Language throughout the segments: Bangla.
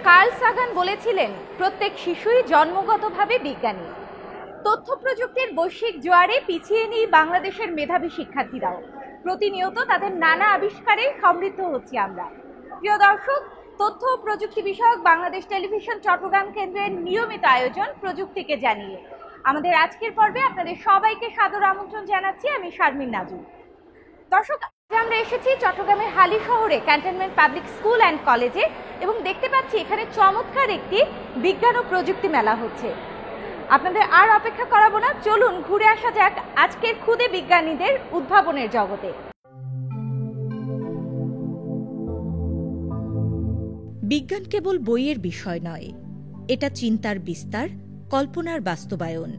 কার্ল সাগান বলেছিলেন, প্রত্যেক শিশুই জন্মগতভাবে বিজ্ঞানী। তথ্য প্রযুক্তির বৈশ্বিক জোয়ারে পিছিয়ে নেই বাংলাদেশের মেধাবী শিক্ষার্থীরাও। প্রতিনিয়ত তাদের নানা আবিষ্কারে সমৃদ্ধ হচ্ছি আমরা। প্রিয় দর্শক, তথ্য ও প্রযুক্তি বিষয়ক বাংলাদেশ টেলিভিশন চট্টগ্রাম কেন্দ্রের নিয়মিত আয়োজন প্রযুক্তিকে জানিয়ে আমাদের আজকের পর্বে আপনাদের সবাইকে সাদর আমন্ত্রণ জানাচ্ছি আমি শারমিন নাজু। দর্শক, আমরা এসেছি চট্টগ্রামের হালি শহরে ক্যান্টনমেন্ট পাবলিক স্কুল অ্যান্ড কলেজে এবং দেখতে পাচ্ছি এখানে চমৎকার একটি বিজ্ঞান ও প্রযুক্তি মেলা হচ্ছে। আপনাদের আর অপেক্ষা করাবো না, চলুন ঘুরে আসা যাক আজকের ক্ষুদে বিজ্ঞানীদের উদ্ভাবনের জগতে। বিজ্ঞান কেবল বইয়ের বিষয় নয়, এটা চিন্তার বিস্তার, কল্পনার বাস্তবায়ন।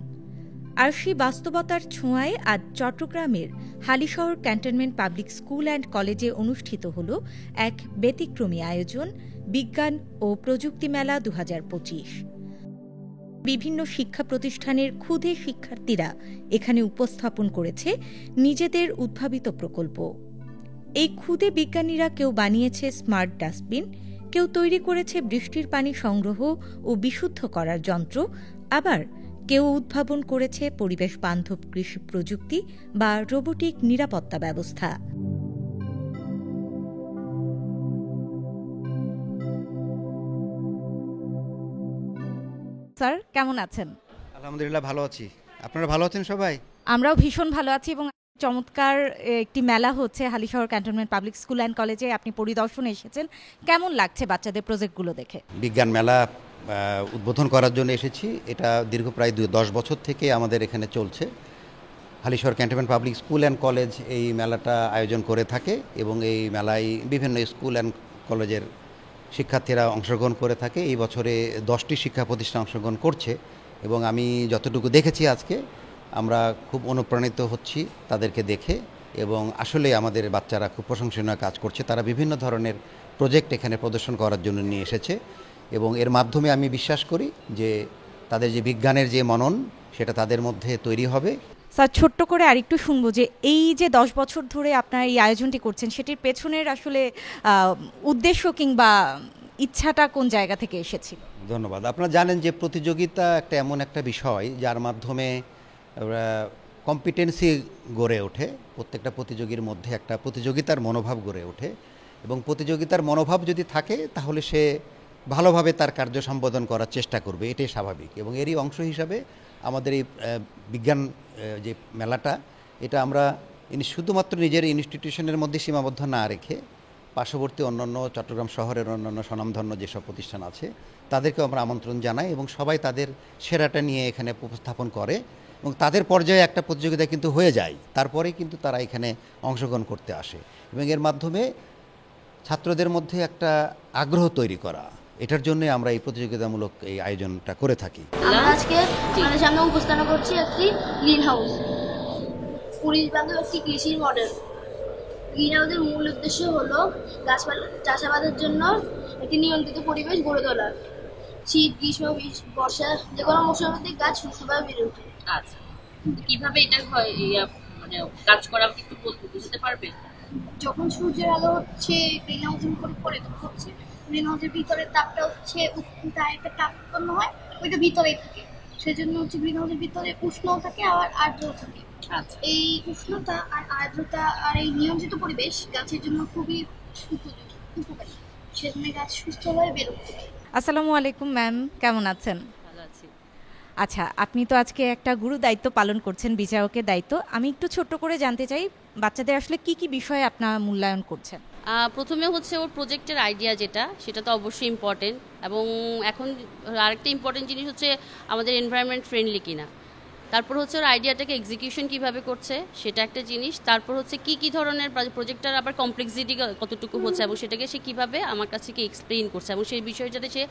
আর সেই বাস্তবতার ছোঁয়ায় আজ চট্টগ্রামের Halishahar cantonment public school and কলেজে অনুষ্ঠিত হল এক ব্যতিক্রমী আয়োজন, বিজ্ঞান ও প্রযুক্তি মেলা 2025। বিভিন্ন শিক্ষা প্রতিষ্ঠানের ক্ষুদে শিক্ষার্থীরা এখানে উপস্থাপন করেছে নিজেদের উদ্ভাবিত প্রকল্প। এই ক্ষুদে বিজ্ঞানীরা কেউ বানিয়েছে স্মার্ট ডাস্টবিন, কেউ তৈরি করেছে বৃষ্টির পানি সংগ্রহ ও বিশুদ্ধ করার যন্ত্র, আবার কেউ উদ্ভাবন করেছে পরিবেশ বান্ধব কৃষি প্রযুক্তি বা রোবোটিক নিরাপত্তা ব্যবস্থা। স্যার, কেমন আছেন? আলহামদুলিল্লাহ, ভালো আছি। আপনারা ভালো আছেন সবাই? আমরাও ভীষণ ভালো আছি এবং চমৎকার একটি মেলা হচ্ছে Halishahar cantonment public school and কলেজে। আপনি পরিদর্শনে এসেছেন, কেমন লাগছে বাচ্চাদের প্রজেক্টগুলো দেখে? বিজ্ঞান মেলা উদ্বোধন করার জন্য এসেছি। এটা দীর্ঘ প্রায় 10 বছর থেকে আমাদের এখানে চলছে। Halishahar cantonment public school and college এই মেলাটা আয়োজন করে থাকে এবং এই মেলায় বিভিন্ন স্কুল অ্যান্ড কলেজের শিক্ষার্থীরা অংশগ্রহণ করে থাকে। এই বছরে 10টি শিক্ষা প্রতিষ্ঠান অংশগ্রহণ করছে এবং আমি যতটুকু দেখেছি আজকে আমরা খুব অনুপ্রাণিত হচ্ছি তাদেরকে দেখে, এবং আসলে আমাদের বাচ্চারা খুব প্রশংসনীয় কাজ করছে। তারা বিভিন্ন ধরনের প্রজেক্ট এখানে প্রদর্শন করার জন্য নিয়ে এসেছে এবং এর মাধ্যমে আমি বিশ্বাস করি যে তাদের যে বিজ্ঞানের যে মনন সেটা তাদের মধ্যে তৈরি হবে। স্যার, ছোট্ট করে আরেকটু শুনবো যে এই যে 10 বছর ধরে আপনারা এই আয়োজনটি করছেন, সেটির পেছনের আসলে উদ্দেশ্য কিংবা ইচ্ছাটা কোন জায়গা থেকে এসেছিল? ধন্যবাদ। আপনারা জানেন যে প্রতিযোগিতা একটা এমন একটা বিষয় যার মাধ্যমে কম্পিটেন্সি গড়ে ওঠে। প্রত্যেকটা প্রতিযোগীর মধ্যে একটা প্রতিযোগিতার মনোভাব গড়ে ওঠে এবং প্রতিযোগিতার মনোভাব যদি থাকে তাহলে সে ভালোভাবে তার কার্য সম্পাদন করার চেষ্টা করবে, এটাই স্বাভাবিক। এবং এরই অংশ হিসাবে আমাদের এই বিজ্ঞান যে মেলাটা, এটা আমরা শুধুমাত্র নিজের ইনস্টিটিউশনের মধ্যে সীমাবদ্ধ না রেখে পার্শ্ববর্তী অন্যান্য চট্টগ্রাম শহরের অন্যান্য স্বনামধন্য যেসব প্রতিষ্ঠান আছে তাদেরকেও আমরা আমন্ত্রণ জানাই এবং সবাই তাদের সেরাটা নিয়ে এখানে উপস্থাপন করে এবং তাদের পর্যায়ে একটা প্রতিযোগিতা কিন্তু হয়ে যায়, তারপরে কিন্তু তারা এখানে অংশগ্রহণ করতে আসে এবং এর মাধ্যমে ছাত্রদের মধ্যে একটা আগ্রহ তৈরি করা, এটার জন্য আমরা এই প্রতিযোগিতামূলক এই আয়োজনটা করে থাকি। আমরা আজকে আমাদের সামনে উপস্থাপন করছি একটি গ্রিন হাউস, পরিবেশ বান্ধব একটি কৃষির মডেল। গ্রিন হাউসের মূল উদ্দেশ্য হলো গাছপালা চাষাবাদের জন্য একটি নিয়ন্ত্রিত পরিবেশ গড়ে তোলা। শীত, গ্রীষ্ম, বর্ষা যে কোনো মৌসুমে গাছ সুস্থভাবে বেড়ে ওঠে। আচ্ছা, কিভাবে এটা হয় মানে কাজ করা একটু বুঝতে পারবে? যখন সূর্যের আলো হচ্ছে গ্রিন হাউসের উপর পড়ে, হচ্ছে গ্রিন হাউসের ভিতরে তাপটা হচ্ছে একটা তাপ উৎপন্ন হয়, ওইটা ভিতরেই থাকে। সেজন্য হচ্ছে গ্রিন হাউসের ভিতরে উষ্ণ থাকে আর আর্দ্র থাকে। আচ্ছা, এই উষ্ণতা আর আর্দ্রতা আর এই নিয়ন্ত্রিত পরিবেশ গাছের জন্য খুবই উপকারী। সেজন্য গাছ সুস্থভাবে বেড়ে উঠতে পারে। আসসালামু আলাইকুম ম্যাম, কেমন আছেন? ভালো আছি। আচ্ছা, আপনি তো আজকে একটা গুরু দায়িত্ব পালন করছেন, বিচারকের দায়িত্ব। আমি একটু ছোট্ট করে জানতে চাই, বাচ্চাদের আসলে কি কি বিষয়ে আপনারা মূল্যায়ন করছেন? প্রথমে হচ্ছে ওর প্রজেক্টের আইডিয়া, সেটা তো অবশ্যই ইম্পর্টেন্ট, এবং এখন আরেকটা ইম্পর্টেন্ট জিনিস হচ্ছে আমাদের এনভায়রনমেন্ট ফ্রেন্ডলি কিনা। তারপর হচ্ছে ওর আইডিয়াটাকে এক্সিকিউশন কিভাবে করছে সেটা একটা জিনিস। তারপর হচ্ছে কি ধরনের প্রজেক্টটার আবার কমপ্লেক্সিটি কতটুকু হচ্ছে এবং সেটাকে সে কীভাবে আমার কাছে কি এক্সপ্লেইন করছে এবং সেই বিষয়টাতে সে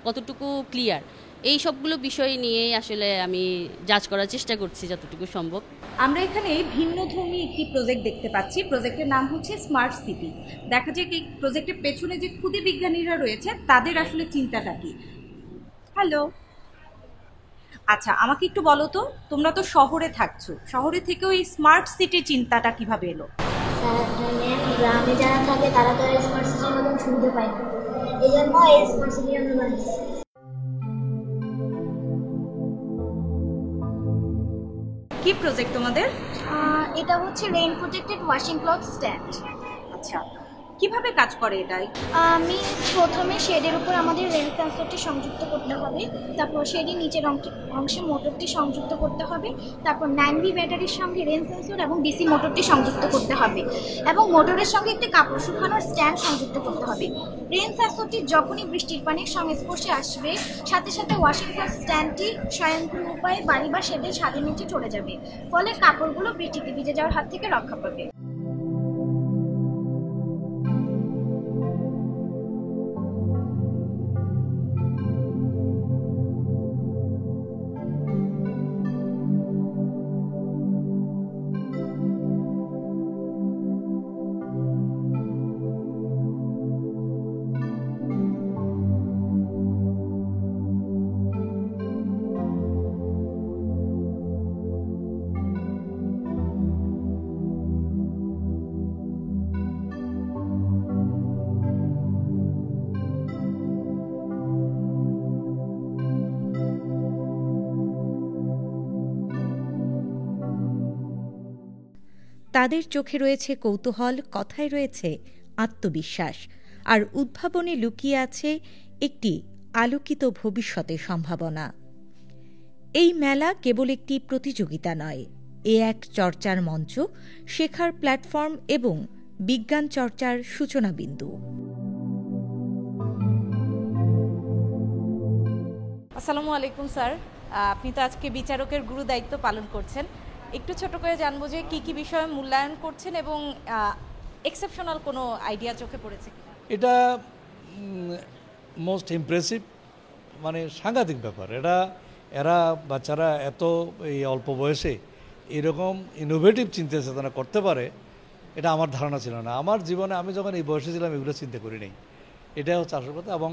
কতটুকু ক্লিয়ার, এই সবগুলো বিষয় নিয়েই আসলে আমি জাজ করার চেষ্টা করছি যতটুকু সম্ভব। আমরা এখানে ভিন্নধর্মী একটি প্রজেক্ট দেখতে পাচ্ছি। প্রজেক্টের নাম হচ্ছে স্মার্ট সিটি। দেখা যায় এই প্রজেক্টের পেছনে যে ক্ষুদে বিজ্ঞানীরা রয়েছে তাদের আসলে চিন্তাটা কি। হ্যালো, আচ্ছা, আমাকে একটু বলো তো, তোমরা তো শহরে থাকছো, শহরে থেকেও এই স্মার্ট সিটির চিন্তাটা কিভাবে এলো? গ্রামে যারা থাকে তারা তো স্মার্ট সিটির মতন শুনতে পায় না, এই জন্য এই স্মার্ট সিটি আমরা বানাইছি। কি প্রজেক্ট তোমাদের? এটা হচ্ছে rain protected washing cloth stand. আচ্ছা, কিভাবে কাজ করে এটাই? আমি প্রথমে শেডের উপর আমাদের রেন সেন্সরটি সংযুক্ত করতে হবে, তারপর শেডের নিচের অংশে মোটরটি সংযুক্ত করতে হবে, তারপর 9V ব্যাটারির সঙ্গে রেন সেন্সর এবং ডিসি মোটরটি সংযুক্ত করতে হবে এবং মোটরের সঙ্গে একটি কাপড় শুকানোর স্ট্যান্ড সংযুক্ত করতে হবে। রেন সেন্সরটি যখনই বৃষ্টির পানির সংস্পর্শে আসবে সাথে সাথে ওয়াশিং ক্লথ স্ট্যান্ডটি স্বয়ংক্রিয় উপায়ে বাড়ি বা শেডের ছাদের নিচে চলে যাবে, ফলে কাপড়গুলো বৃষ্টিতে ভিজে যাওয়ার হাত থেকে রক্ষা পাবে। তাদের চোখে রয়েছে কৌতূহল, কথায় রয়েছে আত্মবিশ্বাস, আর উদ্ভাবনে লুকিয়ে আছে একটি আলোকিত ভবিষ্যতের সম্ভাবনা। এই মেলা কেবল একটি প্রতিযোগিতা নয়, এ এক চর্চার মঞ্চ, শেখার প্ল্যাটফর্ম এবং বিজ্ঞান চর্চার সূচনা বিন্দু। আসসালামু আলাইকুম স্যার, আপনি তো আজকে বিচারকের গুরু দায়িত্ব পালন করছেন। একটু ছোট করে জানবো যে কি কি বিষয়ে মূল্যায়ন করছেন এবং এক্সেপশনাল কোনো আইডিয়া চোখে পড়েছে কিনা? এটা মোস্ট ইমপ্রেসিভ, মানে সাংঘাতিক ব্যাপার। এরা বাচ্চারা এত এই অল্প বয়সে এরকম ইনোভেটিভ চিন্তা চেতনা করতে পারে, এটা আমার ধারণা ছিল না। আমার জীবনে আমি যখন এই বয়সে ছিলাম এগুলো চিন্তা করি নাই। এটা হচ্ছে আসল কথা। এবং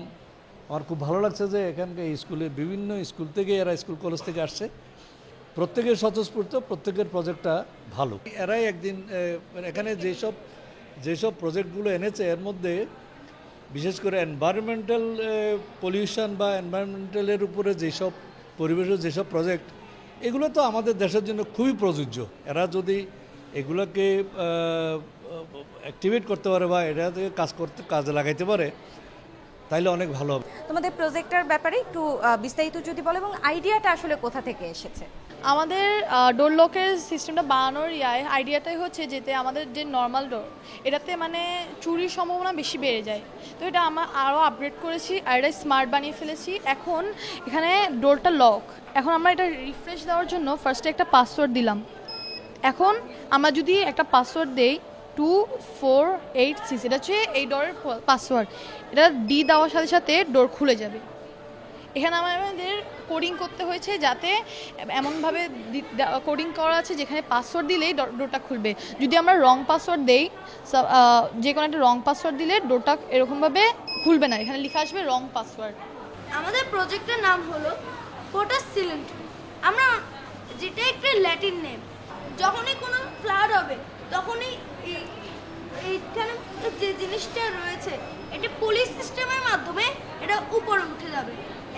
আমার খুব ভালো লাগছে যে এখানকার স্কুলের বিভিন্ন স্কুল থেকে এরা স্কুল কলেজ থেকে আসছে, প্রত্যেকের স্বতঃস্ফূর্ত, প্রত্যেকের প্রজেক্টটা ভালো। এরাই একদিন এখানে যেসব প্রজেক্টগুলো এনেছে এর মধ্যে বিশেষ করে এনভায়রনমেন্টাল পলিউশন বা এনভায়রনমেন্টালের উপরে যেসব পরিবেশের যেসব প্রজেক্ট, এগুলো তো আমাদের দেশের জন্য খুবই প্রযোজ্য। এরা যদি এগুলোকে অ্যাক্টিভেট করতে পারে বা এটা থেকে কাজে লাগাইতে পারে তাইলে অনেক ভালো হবে। তোমাদের প্রজেক্টের ব্যাপারে একটু বিস্তারিত যদি বলো এবং আইডিয়াটা আসলে কোথা থেকে এসেছে? আমাদের ডোর লকের সিস্টেমটা বানানোর আইডিয়াটাই হচ্ছে যেতে আমাদের যে নর্মাল ডোর এটাতে মানে চুরির সম্ভাবনা বেশি বেড়ে যায়, তো এটা আমরা আরও আপগ্রেড করেছি আর এটা স্মার্ট বানিয়ে ফেলেছি। এখন এখানে ডোরটা লক, এখন আমরা এটা রিফ্রেশ দেওয়ার জন্য ফার্স্টে একটা পাসওয়ার্ড দিলাম। এখন আমরা যদি একটা পাসওয়ার্ড দেই 2486, এটা হচ্ছে এই ডোরের পাসওয়ার্ড, এটা দেওয়ার সাথে সাথে ডোর খুলে যাবে। এখানে আমাদের কোডিং করতে হয়েছে যাতে এমনভাবে কোডিং করা আছে যেখানে পাসওয়ার্ড দিলেই ডোরটা খুলবে। যদি আমরা রং পাসওয়ার্ড দেই, যে কোনো একটা রং পাসওয়ার্ড দিলে ডোরটা এরকমভাবে খুলবে না, এখানে লেখা আসবে রং পাসওয়ার্ড। আমাদের প্রজেক্টের নাম হলো পোটাস সিলিন্ডার, আমরা যেটা একটা ল্যাটিন নেম। যখনই কোনো ফ্লাড হবে তখনই এইখানে যে জিনিসটা রয়েছে এটা পুলিশ সিস্টেমের মাধ্যমে এটা উপরে উঠে যাবে।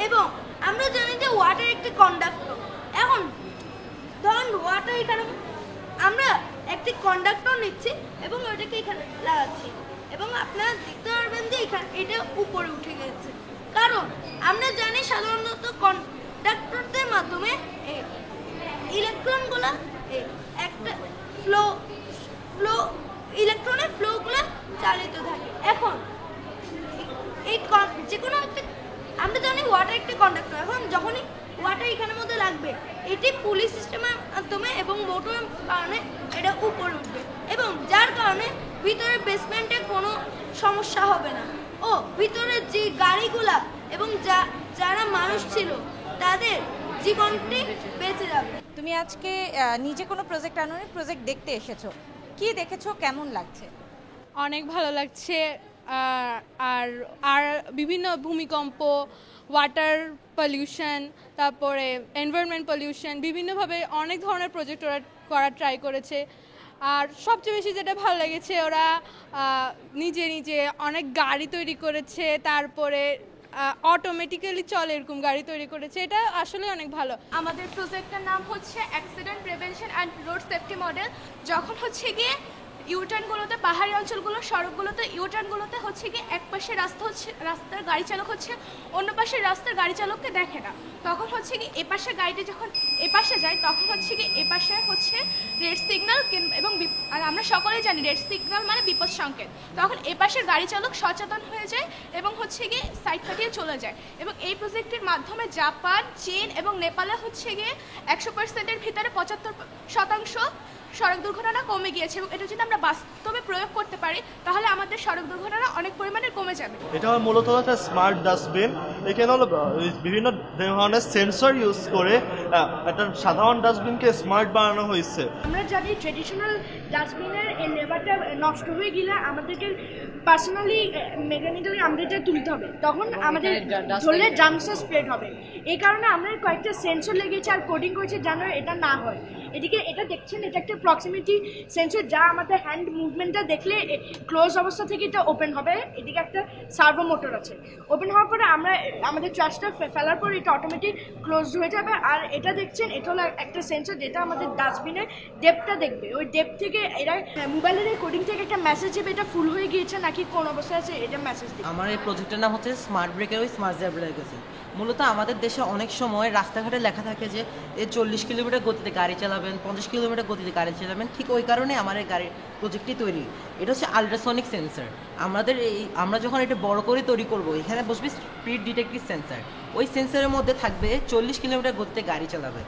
এবং আমরা জানি যে ওয়াটার একটি কন্ডাক্টর। এখন ধরুন ওয়াটার এখানে আমরা একটি কন্ডাক্টর নিচ্ছি এবং ওটাকে এখানে লাগাচ্ছি এবং আপনারা দেখতে পারবেন যে এখানে এটা উপরে উঠে গেছে, কারণ আমরা জানি সাধারণত কন্ডাক্টরদের মাধ্যমে ইলেকট্রনগুলো একটা ইলেকট্রনের ফ্লোগুলো চালিত থাকে। এখন এই যে কোনো একটা আমরা জানি ওয়াটার একটি কন্ডাক্টর, এখন যখনই ওয়াটার এখানের মধ্যে লাগবে এটি পুলিশ সিস্টেমের মাধ্যমে এবং মোটরের কারণে এটা উপরে উঠবে এবং যার কারণে ভিতরে বেসমেন্টে কোনো সমস্যা হবে না ও ভিতরে যে গাড়িগুলা এবং যারা মানুষ ছিল তাদের জীবনটি বেঁচে যাবে। তুমি আজকে নিজে কোনো প্রজেক্ট আনোনি, প্রজেক্ট দেখতে এসেছো, কি দেখেছো, কেমন লাগছে? অনেক ভালো লাগছে। আর বিভিন্ন ভূমিকম্প, ওয়াটার পলিউশন, তারপরে এনভায়রনমেন্ট পলিউশন, বিভিন্নভাবে অনেক ধরনের প্রজেক্ট ওরা করার ট্রাই করেছে। আর সবচেয়ে বেশি যেটা ভালো লেগেছে ওরা নিজে নিজে অনেক গাড়ি তৈরি করেছে, তারপরে অটোমেটিক্যালি চলে এরকম গাড়ি তৈরি করেছে, এটা আসলে অনেক ভালো। আমাদের প্রজেক্টের নাম হচ্ছে accident prevention and road safety model. যখন হচ্ছে গিয়ে ইউটার্নগুলোতে, পাহাড়ি অঞ্চলগুলো, সড়কগুলোতে ইউটার্নগুলোতে হচ্ছে গিয়ে এক পাশে রাস্তার গাড়ি চালক হচ্ছে অন্য পাশের রাস্তার গাড়ি চালককে দেখে না, তখন হচ্ছে কি এপাশে গাড়িটি যখন এপাশে যায় তখন হচ্ছে কি এপাশে হচ্ছে রেড সিগন্যাল, এবং আর আমরা সকলেই জানি রেড সিগন্যাল মানে বিপদ সংকেত। তখন এপাশের গাড়ি চালক সচেতন হয়ে যায় এবং হচ্ছে গিয়ে সাইড কাটিয়ে চলে যায়। এবং এই প্রজেক্টের মাধ্যমে জাপান, চীন এবং নেপালে হচ্ছে গিয়ে 100%-এর ভিতরে 75% সড়ক দুর্ঘটনা কমে গিয়েছে। এবং এটা যদি আমরা বাস্তবে প্রয়োগ করতে পারি তাহলে আমাদের সড়ক দুর্ঘটনা অনেক পরিমাণে কমে যাবে। এটা মূলত একটা স্মার্ট ডাস্টবিন। এখানে হলো বিভিন্ন ধরনের সেন্সর ইউজ করে একটা সাধারণ ডাস্টবিনকে স্মার্ট বানানো হয়েছে। আমরা জানি ট্রেডিশনাল ডাস্টবিনের এই লেবারটা নষ্ট হয়ে গেলে আমাদেরকে পার্সোনালি মেকানিক্যালি আমাদেরটা তুলতে হবে, তখন আমাদের ধরলে জার্মসটা স্প্রেড হবে। এই কারণে আমরা কয়েকটা সেন্সর লেগেছে আর কোডিং করেছে যেন এটা না হয়। এদিকে এটা দেখছেন, এটা একটা প্রক্সিমিটি সেন্সর যা আমাদের হ্যান্ড মুভমেন্টটা দেখলে ক্লোজ অবস্থা থেকে এটা ওপেন হবে। এদিকে একটা সার্ভো মোটর আছে, ওপেন হওয়ার পরে আমরা আমাদের ট্রাশটা ফেলার পর এটা অটোমেটিক ক্লোজ হয়ে যাবে। আর এটা দেখছেন, এটা হলো একটা সেন্সর যেটা আমাদের ডাস্টবিনের ডেপটা দেখবে। ওই ডেপ থেকে এরা মোবাইলের এই কোডিং থেকে একটা মেসেজ দেবে এটা ফুল হয়ে গিয়েছে নাকি কোন অবস্থায় আছে, এটা মেসেজ দেবে। আমার এই প্রজেক্টের নাম হচ্ছে স্মার্ট ব্রেকের ওই স্মার্ট জেব্রা লেগেছে। মূলত আমাদের দেশে অনেক সময় রাস্তাঘাটে লেখা থাকে যে 40 কিলোমিটার গতিতে গাড়ি চালাবেন, 50 কিলোমিটার গতিতে গাড়ি চালাবেন। ঠিক ওই কারণে আমার এই গাড়ির প্রজেক্টটি তৈরি। এটা হচ্ছে আলট্রাসনিক সেন্সর। আমরা যখন এটা বড় করে তৈরি করব, এখানে বসবে স্পিড ডিটেক্টিভ সেন্সর। ওই সেন্সরের মধ্যে থাকবে 40 কিলোমিটার গতিতে গাড়ি চালাবে।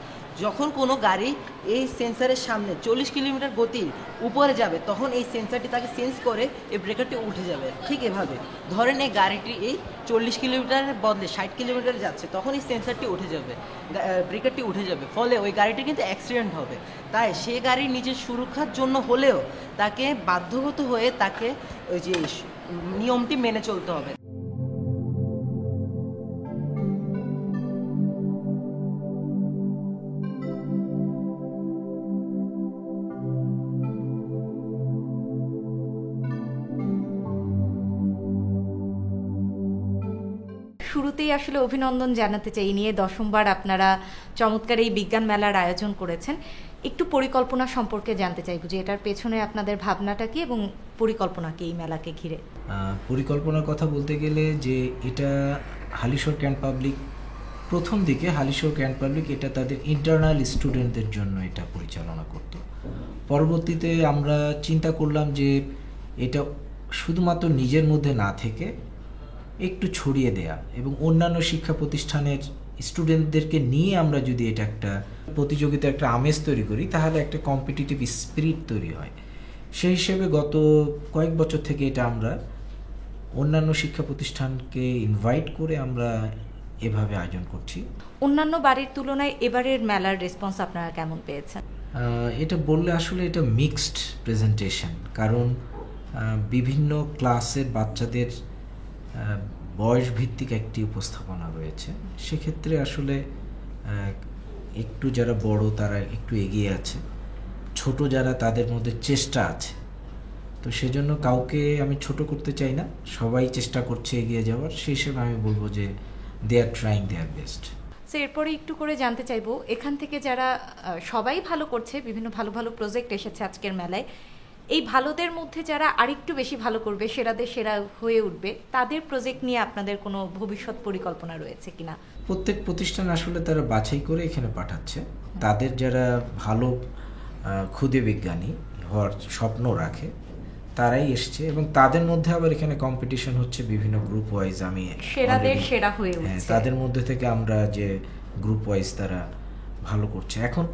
যখন কোনো গাড়ি এই সেন্সরের সামনে 40 কিলোমিটার গতির উপরে যাবে তখন এই সেন্সরটি তাকে সেন্স করে এই ব্রেকারটি উঠে যাবে। ঠিক এভাবে ধরেন এই গাড়িটি এই 40 কিলোমিটারের বদলে 60 কিলোমিটার যাচ্ছে, তখন এই সেন্সরটি উঠে যাবে, ব্রেকারটি উঠে যাবে, ফলে ওই গাড়িটি কিন্তু অ্যাক্সিডেন্ট হবে। তাই সে গাড়ির নিজের সুরক্ষার জন্য হলেও তাকে বাধ্যগত হয়ে তাকে ওই যে নিয়মটি মেনে চলতে হবে। শুরুতেই আসলে অভিনন্দন জানাতে চাই, নিয়ে 10বার আপনারা চমৎকার এই বিজ্ঞান মেলার আয়োজন করেছেন। একটু পরিকল্পনা সম্পর্কে জানতে চাইব যে এটার পেছনে আপনাদের ভাবনাটা কি এবং পরিকল্পনা কি এই মেলাকে ঘিরে? পরিকল্পনার কথা বলতে গেলে যে এটা হালিশহর ক্যান্ট পাবলিক প্রথম দিকে হালিশহর ক্যান্ট পাবলিক এটা তাদের ইন্টারনাল স্টুডেন্টদের জন্য এটা পরিচালনা করত। পরবর্তীতে আমরা চিন্তা করলাম যে এটা শুধুমাত্র নিজের মধ্যে না থেকে একটু ছড়িয়ে দেয়া এবং অন্যান্য শিক্ষা প্রতিষ্ঠানের স্টুডেন্টদেরকে নিয়ে আমরা যদি এটা একটা প্রতিযোগিতা একটা আমেজ তৈরি করি তাহলে একটা কম্পিটিটিভ স্পিরিট তৈরি হয়। সেই হিসেবে গত কয়েক বছর থেকে এটা আমরা অন্যান্য শিক্ষা প্রতিষ্ঠানকে ইনভাইট করে আমরা এভাবে আয়োজন করছি। অন্যান্য বারের তুলনায় এবারের মেলার রেসপন্স আপনারা কেমন পেয়েছেন? এটা বললে আসলে এটা মিক্সড প্রেজেন্টেশন, কারণ বিভিন্ন ক্লাসের বাচ্চাদের বয়স ভিত্তিক একটি উপস্থাপনা রয়েছে। সেক্ষেত্রে আসলে একটু যারা বড় তারা একটু এগিয়ে আছে, ছোট যারা তাদের মধ্যে চেষ্টা আছে। তো সেজন্য কাউকে আমি ছোট করতে চাই না, সবাই চেষ্টা করছে এগিয়ে যাওয়ার। সেই হিসেবে আমি বলবো যে দে আর ট্রাইং দেয়ার বেস্ট। এরপরে একটু করে জানতে চাইবো, এখান থেকে যারা সবাই ভালো করছে, বিভিন্ন ভালো ভালো প্রজেক্ট এসেছে আজকের মেলায়, এই ভালোদের মধ্যে যারা আরেকটু বেশি ভালো করবে, সেরাদের সেরা হয়ে উঠবে, তাদের প্রজেক্ট নিয়ে আপনাদের কোনো ভবিষ্যৎ পরিকল্পনা রয়েছে কিনা? প্রত্যেক প্রতিষ্ঠান আসলে তারা বাছাই করে এখানে পাঠাচ্ছে। তাদের যারা ভালো ক্ষুদে বিজ্ঞানী হওয়ার স্বপ্ন রাখে তারাই এসছে এবং তাদের মধ্যে আবার এখানে কম্পিটিশন হচ্ছে বিভিন্ন গ্রুপ ওয়াইজ। আমি সেরাদের সেরা হয়ে উঠছে, তাদের মধ্যে থেকে আমরা যে গ্রুপ ওয়াইজ তারা ভালো করছে। এখন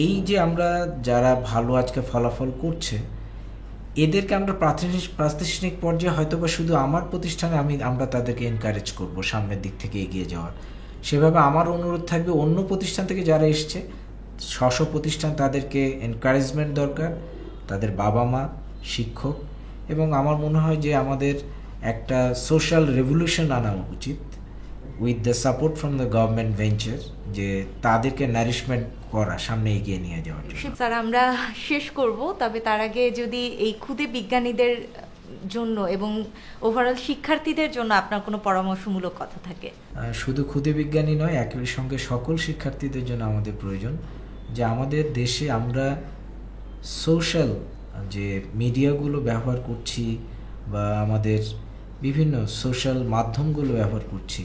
এই যে আমরা যারা ভালো আজকে ফলাফল করছে এদেরকে আমরা প্রাতিষ্ঠানিক পর্যায়ে হয়তো বা শুধু আমার প্রতিষ্ঠানে আমরা তাদেরকে এনকারেজ করব সামনের দিক থেকে এগিয়ে যাওয়ার। সেভাবে আমার অনুরোধ থাকবে অন্য প্রতিষ্ঠান থেকে যারা এসছে স্ব প্রতিষ্ঠান তাদেরকে এনকারেজমেন্ট দরকার, তাদের বাবা মা, শিক্ষক, এবং আমার মনে হয় যে আমাদের একটা সোশ্যাল রেভলিউশন আনা উচিত with the support from the government venture, যে তাদেরকে নারিশমেন্ট করা, সামনে এগিয়ে নিয়ে যাওয়ার জন্য। স্যার, আমরা শেষ করব, তবে তার আগে যদি এই ক্ষুদে বিজ্ঞানীদের জন্য এবং ওভারঅল শিক্ষার্থীদের জন্য আপনার কোনো পরামর্শমূলক কথা থাকে। শুধু ক্ষুদে বিজ্ঞানী নয়, একই সঙ্গে সকল শিক্ষার্থীদের জন্য আমাদের প্রয়োজন যে আমাদের দেশে আমরা সোশ্যাল যে মিডিয়াগুলো ব্যবহার করছি বা আমাদের বিভিন্ন সোশ্যাল মাধ্যমগুলো ব্যবহার করছি,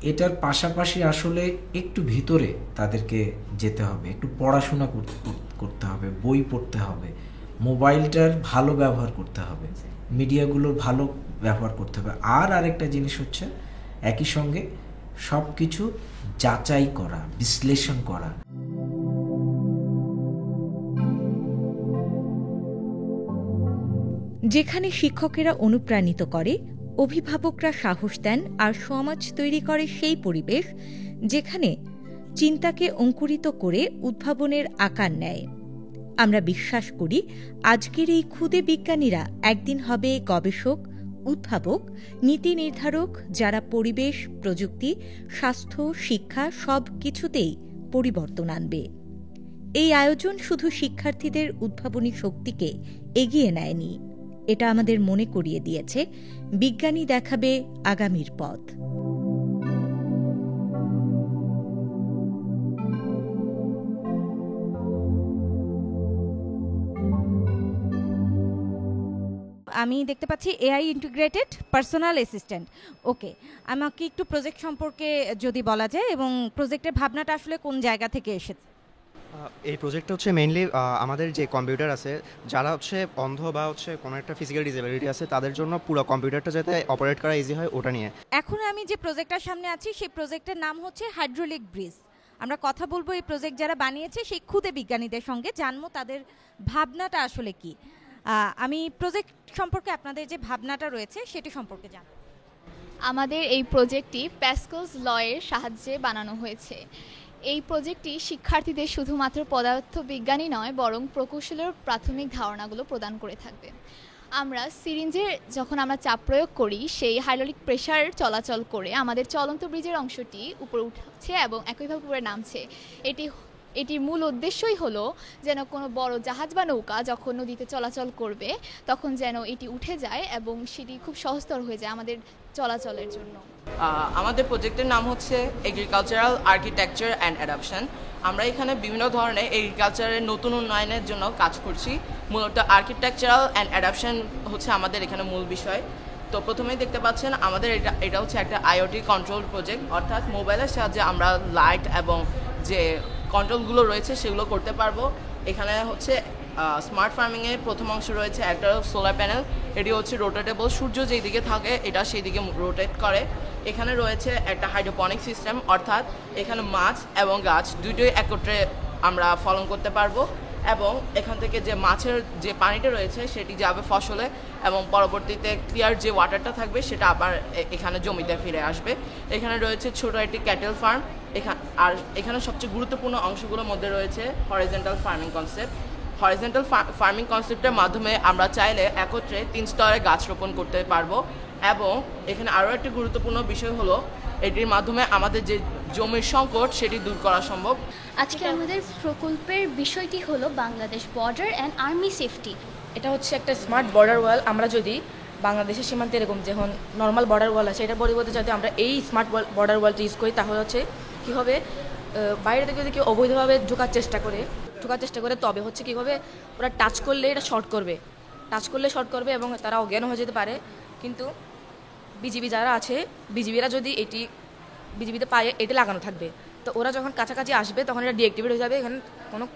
এটার পাশাপাশি আসলে একটু ভিতরে তাদেরকে যেতে হবে, একটু পড়াশোনা করতে হবে, বই পড়তে হবে, মোবাইলটার ভালো ব্যবহার করতে হবে, মিডিয়াগুলোর ভালো ব্যবহার করতে হবে। আর আরেকটা জিনিস হচ্ছে একই সঙ্গে সব কিছু যাচাই করা, বিশ্লেষণ করা। যেখানে শিক্ষকেরা অনুপ্রাণিত করে, অভিভাবকরা সাহস দেন আর সমাজ তৈরি করে সেই পরিবেশ যেখানে চিন্তাকে অঙ্কুরিত করে উদ্ভাবনের আকার নেয়। আমরা বিশ্বাস করি আজকের এই ক্ষুদে বিজ্ঞানীরা একদিন হবে গবেষক, উদ্ভাবক, নীতি নির্ধারক, যারা পরিবেশ, প্রযুক্তি, স্বাস্থ্য, শিক্ষা সব কিছুতেই পরিবর্তন আনবে। এই আয়োজন শুধু শিক্ষার্থীদের উদ্ভাবনী শক্তিকে এগিয়ে নেয়নি, এটা আমাদের মনে করিয়ে দিয়েছে বিজ্ঞানী দেখাবে আগামীর পথ। আমি দেখতে পাচ্ছি এআই ইন্টিগ্রেটেড পার্সোনাল অ্যাসিস্ট্যান্ট। ওকে, আমাকে একটু প্রজেক্ট সম্পর্কে যদি বলা যায় এবং প্রজেক্টের ভাবনাটা আসলে কোন জায়গা থেকে এসেছে? এই প্রজেক্টটা হচ্ছে মেইনলি আমাদের যে কম্পিউটার আছে, যারা হচ্ছে অন্ধ বা হচ্ছে কোনো একটা ফিজিক্যাল ডিসেবিলিটি আছে, তাদের জন্য পুরো কম্পিউটারটা যাতে অপারেট করা ইজি হয় ওটা নিয়ে। এখন আমি যে প্রজেক্টটার সামনে আছি সেই প্রজেক্টের নাম হচ্ছে হাইড্রোলিক ব্রিজ। আমরা কথা বলবো এই প্রজেক্ট যারা বানিয়েছে সেই ক্ষুদে বিজ্ঞানীদের সঙ্গে, জানবো তাদের ভাবনাটা আসলে কি। আমি প্রজেক্ট সম্পর্কে আপনাদের যে ভাবনাটা রয়েছে সেটি সম্পর্কে জানব। আমাদের এই প্রজেক্টটি প্যাসকেলস ল-এর সাহায্যে বানানো হয়েছে। এই প্রজেক্টটি শিক্ষার্থীদের শুধুমাত্র পদার্থবিজ্ঞানী নয়, বরং প্রকৌশলের প্রাথমিক ধারণাগুলো প্রদান করে থাকবে। আমরা সিরিঞ্জে যখন আমরা চাপ প্রয়োগ করি, সেই হাইড্রোলিক প্রেসার চলাচল করে আমাদের চলন্ত ব্রিজের অংশটি উপরে উঠছে এবং একইভাবে উপরে নামছে। এটির মূল উদ্দেশ্যই হলো যেন কোনো বড় জাহাজ বা নৌকা যখন নদীতে চলাচল করবে তখন যেন এটি উঠে যায় এবং সেটি খুব সহজতর হয়ে যায় আমাদের চলাচলের জন্য। আমাদের প্রজেক্টের নাম হচ্ছে এগ্রিকালচারাল আর্কিটেকচার অ্যান্ড অ্যাডাপশন। আমরা এখানে বিভিন্ন ধরনের এগ্রিকালচারের নতুন উন্নয়নের জন্য কাজ করছি। মূলত আর্কিটেকচারাল অ্যান্ড অ্যাডাপশন হচ্ছে আমাদের এখানে মূল বিষয়। তো প্রথমেই দেখতে পাচ্ছেন আমাদের এটা হচ্ছে একটা আইওটি কন্ট্রোল প্রজেক্ট, অর্থাৎ মোবাইলের সাহায্যে আমরা লাইট এবং যে কন্ট্রোলগুলো রয়েছে সেগুলো করতে পারবো। এখানে হচ্ছে স্মার্ট ফার্মিংয়ের প্রথম অংশ রয়েছে একটা সোলার প্যানেল। এটি হচ্ছে রোটেটেবল, সূর্য যেই দিকে থাকে এটা সেই দিকে রোটেট করে। এখানে রয়েছে একটা হাইড্রোপনিক সিস্টেম, অর্থাৎ এখানে মাছ এবং গাছ দুটোই একত্রে আমরা ফলন করতে পারবো এবং এখান থেকে যে মাছের যে পানিটা রয়েছে সেটি যাবে ফসলে এবং পরবর্তীতে ক্লিয়ার যে ওয়াটারটা থাকবে সেটা আবার এখানে জমিতে ফিরে আসবে। এখানে রয়েছে ছোট একটি ক্যাটেল ফার্ম। আর এখানে সবচেয়ে গুরুত্বপূর্ণ অংশগুলোর মধ্যে রয়েছে horizontal farming concept. Horizontal farming কনসেপ্টের মাধ্যমে আমরা চাইলে একত্রে 3 স্তরে গাছ রোপণ করতে পারবো এবং এখানে আরও একটি গুরুত্বপূর্ণ বিষয় হলো এটির মাধ্যমে আমাদের যে জমির সংকট সেটি দূর করা সম্ভব। আজকে আমাদের প্রকল্পের বিষয়টি হলো Bangladesh border and army safety. এটা হচ্ছে একটা স্মার্ট বর্ডার ওয়াল। আমরা যদি বাংলাদেশের সীমান্তে এরকম যখন নর্মাল বর্ডার ওয়াল আছে, এটার পরিবর্তে যদি আমরা এই স্মার্ট বর্ডার ওয়ালটা ইউজ করি তাহলে হচ্ছে কী হবে, বাইরে থেকে যদি কেউ অবৈধভাবে ঢোকার চেষ্টা করে তবে হচ্ছে কী হবে, ওরা টাচ করলে এটা শর্ট করবে এবং তারা অজ্ঞান হয়ে যেতে পারে। কিন্তু বিজিবি যারা আছে, বিজিবিরা যদি বিজিবিতে পায়ে এটি লাগানো থাকবে, তো ওরা যখন কাছাকাছি আসবে তখন এটা ডিঅ্যাক্টিভেট হয়ে যাবে। এখানে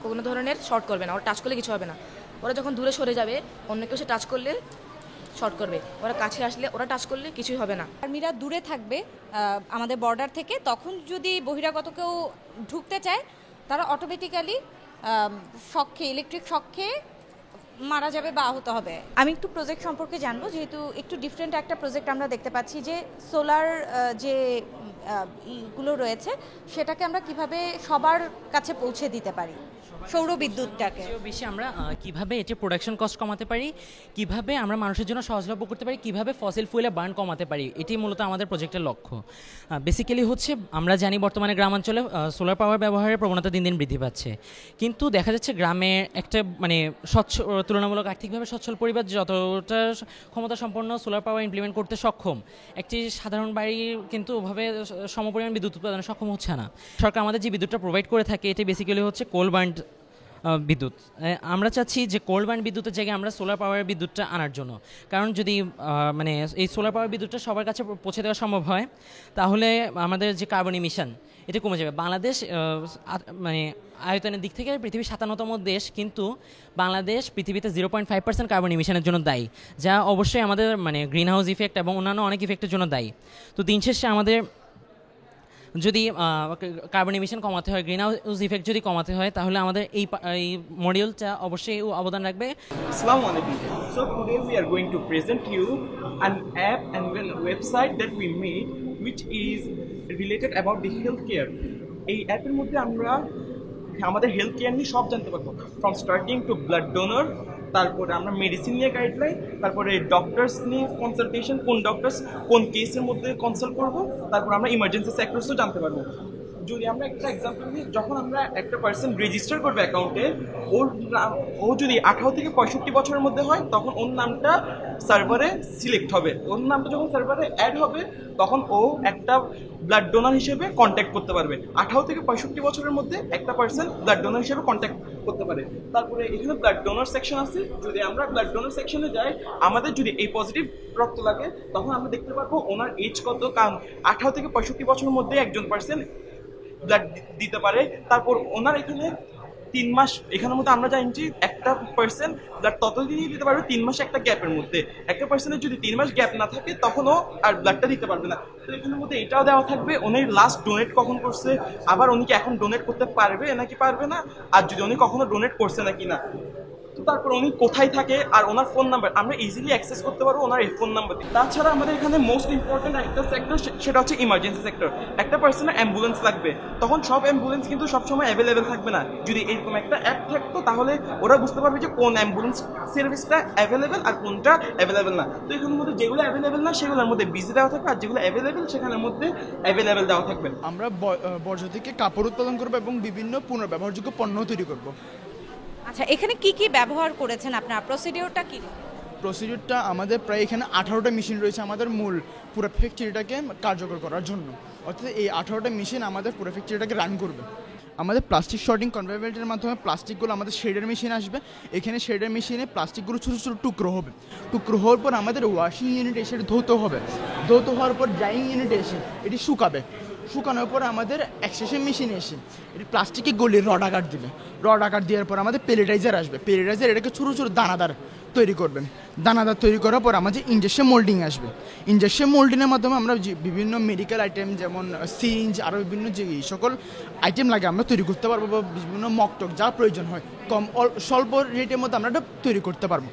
কোনো ধরনের শর্ট করবে না, ওরা টাচ করলে কিছু হবে না। ওরা যখন দূরে সরে যাবে, অন্য কেউ সে টাচ করলে শর্ট করবে, ওরা কাছে আসলে ওরা টাচ করলে কিছুই হবে না। আর্মিরা দূরে থাকবে আমাদের বর্ডার থেকে, তখন যদি বহিরাগত কেউ ঢুকতে চায় তারা অটোমেটিক্যালি ইলেকট্রিক শক খেয়ে মারা যাবে বা আহত হবে। আমি একটু প্রজেক্ট সম্পর্কে জানবো, যেহেতু একটু ডিফারেন্ট একটা প্রজেক্ট আমরা দেখতে পাচ্ছি যে সোলার যে ইগুলো রয়েছে সেটাকে আমরা কিভাবে সবার কাছে পৌঁছে দিতে পারি, সৌর বিদ্যুৎটাকে বেশি আমরা কিভাবে এটি প্রোডাকশন কস্ট কমাতে পারি, কিভাবে আমরা মানুষের জন্য সহজলভ্য করতে পারি, কিভাবে ফসিল ফুয়েলে বার্ন কমাতে পারি, এটি মূলত আমাদের প্রজেক্টের লক্ষ্য। বেসিক্যালি হচ্ছে আমরা জানি বর্তমানে গ্রামাঞ্চলে সোলার পাওয়ার ব্যবহারের প্রবণতা দিন দিন বৃদ্ধি পাচ্ছে, কিন্তু দেখা যাচ্ছে গ্রামে একটা মানে তুলনামূলক আর্থিকভাবে সচ্ছল পরিবার যতটা ক্ষমতা সম্পন্ন সোলার পাওয়ার ইমপ্লিমেন্ট করতে সক্ষম, একটি সাধারণ বাড়ি কিন্তু ওভাবে সমপরিমাণ বিদ্যুৎ উৎপাদনে সক্ষম হচ্ছে না। সরকার আমাদের যে বিদ্যুৎটা প্রোভাইড করে থাকে এটি বেসিক্যালি হচ্ছে কোল বার্ন বিদ্যুৎ। আমরা চাচ্ছি যে কোল বার্ন বিদ্যুতের জায়গায় আমরা সোলার পাওয়ার বিদ্যুৎটা আনার জন্য, কারণ যদি মানে এই সোলার পাওয়ার বিদ্যুৎটা সবার কাছে পৌঁছে দেওয়া সম্ভব হয় তাহলে আমাদের যে কার্বন ইমিশন এটা কমে যাবে। বাংলাদেশ মানে আয়তনের দিক থেকে পৃথিবীর 57তম দেশ, কিন্তু বাংলাদেশ পৃথিবীতে 0.5% কার্বন ইমিশনের জন্য দায়ী, যা অবশ্যই আমাদের মানে গ্রিন হাউস ইফেক্ট এবং অন্যান্য অনেক ইফেক্টের জন্য দায়ী। তো দিন শেষে আমাদের যদি কার্বন ইমিশন কমাতে হয়, গ্রিন হাউস ইফেক্ট যদি কমাতে হয়, তাহলে আমাদের এই মডিউলটা অবশ্যই অবদান রাখবে। আসসালামু আলাইকুম। So today we are going to present you an app and a website that we made which is related about the healthcare. এই অ্যাপের মধ্যে আমরা আমাদের হেলথ কেয়ার নিয়ে সব জানতে পারবো, from starting to blood donor, তারপরে আমরা মেডিসিন নিয়ে গাইডলাইন, তারপরে ডক্টরস নিয়ে কনসালটেশন, কোন ডক্টরস কোন কেসের মধ্যে কনসাল্ট করবো, তারপর আমরা ইমার্জেন্সি সেক্টরসও জানতে পারবো। যদি আমরা একটা এক্সাম্পল নিই, যখন আমরা একটা পার্সন রেজিস্টার করবে অ্যাকাউন্টে, ও যদি 18 থেকে 65 বছরের মধ্যে হয় তখন ওর নামটা সার্ভারে সিলেক্ট হবে। ওর নামটা যখন সার্ভারে অ্যাড হবে তখন ও একটা ব্লাড ডোনার হিসেবে কন্ট্যাক্ট করতে পারবে। 18 থেকে 65 বছরের মধ্যে একটা পার্সন ব্লাড ডোনার হিসেবে কন্ট্যাক্ট করতে পারে। তারপরে এখানে ব্লাড ডোনার সেকশন আছে। যদি আমরা ব্লাড ডোনার সেকশনে যাই, আমাদের যদি এই পজিটিভ রক্ত লাগে তখন আমরা দেখতে পারবো ওনার এজ কত, কারণ 18 থেকে 65 বছরের মধ্যে একজন পার্সন ব্লাড দিতে পারে। তারপর ওনার এখানে 3 মাস, এখানের মধ্যে আমরা জানি যে একটা পার্সন ব্লাড ততদিনই দিতে পারবে 3 মাসে একটা গ্যাপের মধ্যে। একটা পার্সনের যদি 3 মাস গ্যাপ না থাকে তখনও আর ব্লাডটা দিতে পারবে না। তো এখানের মধ্যে এটাও দেওয়া থাকবে উনি লাস্ট ডোনেট কখন করছে, আবার উনি কি এখন ডোনেট করতে পারবে নাকি পারবে না, আর যদি উনি কখনো ডোনেট করছে নাকি না, তারপর উনি কোথায় থাকে, আর ওনার ফোন নাম্বার আমরা ইজিলি অ্যাক্সেস করতে পারবো ওনার এই ফোন নাম্বার দিয়ে। তাছাড়া আমাদের এখানে মোস্ট ইম্পর্টেন্ট একটা সেক্টর, সেটা হচ্ছে ইমার্জেন্সি সেক্টর। একটা পার্সনের অ্যাম্বুলেন্স লাগবে, তখন সব অ্যাম্বুলেন্স কিন্তু সবসময় অ্যাভেলেবেল থাকবে না। যদি এরকম একটা অ্যাপ থাকতো তাহলে ওরা বুঝতে পারবে যে কোন অ্যাম্বুলেন্স সার্ভিসটা অ্যাভেলেবেল আর কোনটা অ্যাভেলেবেল না। তো এখানের মধ্যে যেগুলো অ্যাভেলেবেল না সেগুলোর মধ্যে বিজি দেওয়া থাকবে, আর যেগুলো অ্যাভেলেবেল সেখানের মধ্যে অ্যাভেলেবেল দেওয়া থাকবে। আমরা বর্জ্য থেকে কাপড় উৎপাদন করবো এবং বিভিন্ন পুনর্ব্যবহারযোগ্য পণ্য তৈরি করবো। আচ্ছা, এখানে কি কি ব্যবহার করেছেন আপনার, প্রসিডিওরটা কি? প্রসিডিওরটা আমাদের প্রায় এখানে 18টা মেশিন রয়েছে আমাদের মূল পুরো ফ্যাক্টরিটাকে কার্যকর করার জন্য। অর্থাৎ এই 18টা মেশিন আমাদের পুরো ফ্যাক্টরিটাকে রান করবে। আমাদের প্লাস্টিক শর্টিং কনভেয়ার বেল্টের মাধ্যমে প্লাস্টিকগুলো আমাদের শেডের মেশিন আসবে। এখানে শেডের মেশিনে প্লাস্টিকগুলো ছোটো ছোটো টুকরো হবে। টুকরো হওয়ার পর আমাদের ওয়াশিং ইউনিটে এসে ধৌত হবে। ধৌত হওয়ার পর ড্রাইং ইউনিটে এসে এটি শুকাবে। শুকানোর পর আমাদের এক্সট্রাকশন মেশিনে এসে এটি প্লাস্টিকে গলিয়ে রড আকার দিবে। রড আকার দেওয়ার পর আমাদের পেলেটাইজার আসবে। পেলেটাইজার এটাকে ছোটো ছোটো দানাদার তৈরি করবেন। দানাদার তৈরি করার পর আমাদের ইনজেকশন মোল্ডিং আসবে। ইনজেকশন মোল্ডিংয়ের মাধ্যমে আমরা বিভিন্ন মেডিকেল আইটেম যেমন সিরিঞ্জ আরও বিভিন্ন যে সকল আইটেম লাগে আমরা তৈরি করতে পারবো, বা বিভিন্ন মকটক যা প্রয়োজন হয় স্বল্প রেটের মধ্যে আমরা এটা তৈরি করতে পারবো।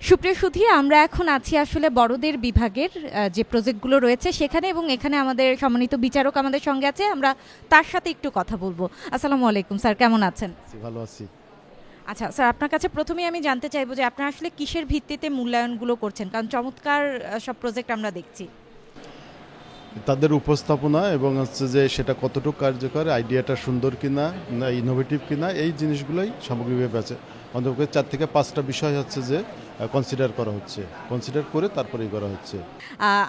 সুপ্রিয় সুধী, আমরা এখন আছি আসলে বড়দের বিভাগের যে প্রজেক্টগুলো রয়েছে সেখানে, এবং এখানে আমাদের সম্মানিত বিচারক আমাদের সঙ্গে আছে, আমরা তার সাথে একটু কথা বলবো। আসসালামু আলাইকুম স্যার, কেমন আছেন? ভালো আছি। আচ্ছা স্যার, আপনার কাছে প্রথমেই আমি জানতে চাইবো যে আপনারা আসলে কিসের ভিত্তিতে মূল্যায়নগুলো করছেন, কারণ চমৎকার সব প্রজেক্ট আমরা দেখছি। তাদের উপস্থাপনা এবং হচ্ছে যে সেটা কতটুকু কার্যকর, আইডিয়াটা সুন্দর কিনা, না ইনোভেটিভ কিনা, এই জিনিসগুলোই সামগ্রিকভাবে আছে। অন্তত 4 থেকে 5টা বিষয় হচ্ছে যে কনসিডার করা হচ্ছে, কনসিডার করে তারপরেই করা হচ্ছে।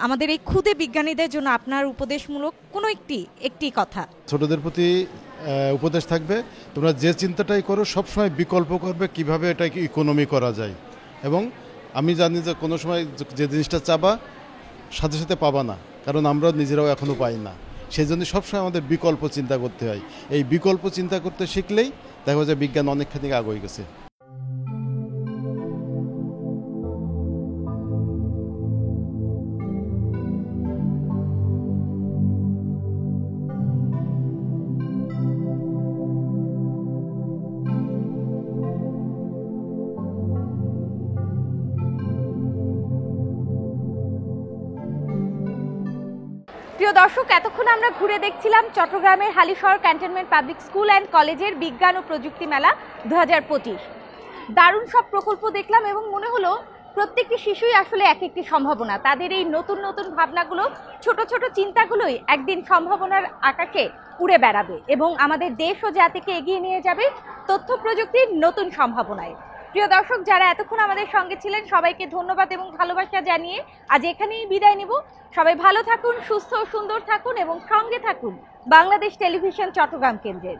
আমাদের এই ক্ষুদে বিজ্ঞানীদের জন্য আপনার উপদেশমূলক কোনো একটি কথা। ছোটদের প্রতি উপদেশ থাকবে, তোমরা যে চিন্তাটাই করো সবসময় বিকল্প করবে কিভাবে এটাকে ইকোনমি করা যায়। এবং আমি জানি যে কোনো সময় যে জিনিসটা চাবা সাথে সাথে পাবা না, কারণ আমরা নিজেরাও এখনও পাই না। সেই জন্য সবসময় আমাদের বিকল্প চিন্তা করতে হয়। এই বিকল্প চিন্তা করতে শিখলেই দেখা যায় বিজ্ঞান অনেকখানি আগে গেছে। প্রিয় দর্শক, এতক্ষণ আমরা ঘুরে দেখছিলাম চট্টগ্রামের Halishahar cantonment public school and কলেজের বিজ্ঞান ও প্রযুক্তি মেলা 2025। দারুণ সব প্রকল্প দেখলাম এবং মনে হলো প্রত্যেকটি শিশুই আসলে এক একটি সম্ভাবনা। তাদের এই নতুন নতুন ভাবনাগুলো, ছোট ছোট চিন্তাগুলোই একদিন সম্ভাবনার আকাশে উড়ে বেড়াবে এবং আমাদের দেশ ও জাতিকে এগিয়ে নিয়ে যাবে তথ্য প্রযুক্তির নতুন সম্ভাবনায়। প্রিয় দর্শক, যারা এতক্ষণ আমাদের সঙ্গে ছিলেন সবাইকে ধন্যবাদ এবং ভালোবাসা জানিয়ে আজ এখানেই বিদায় নিব। সবাই ভালো থাকুন, সুস্থ ও সুন্দর থাকুন এবং সঙ্গে থাকুন বাংলাদেশ টেলিভিশন চট্টগ্রাম কেন্দ্রের।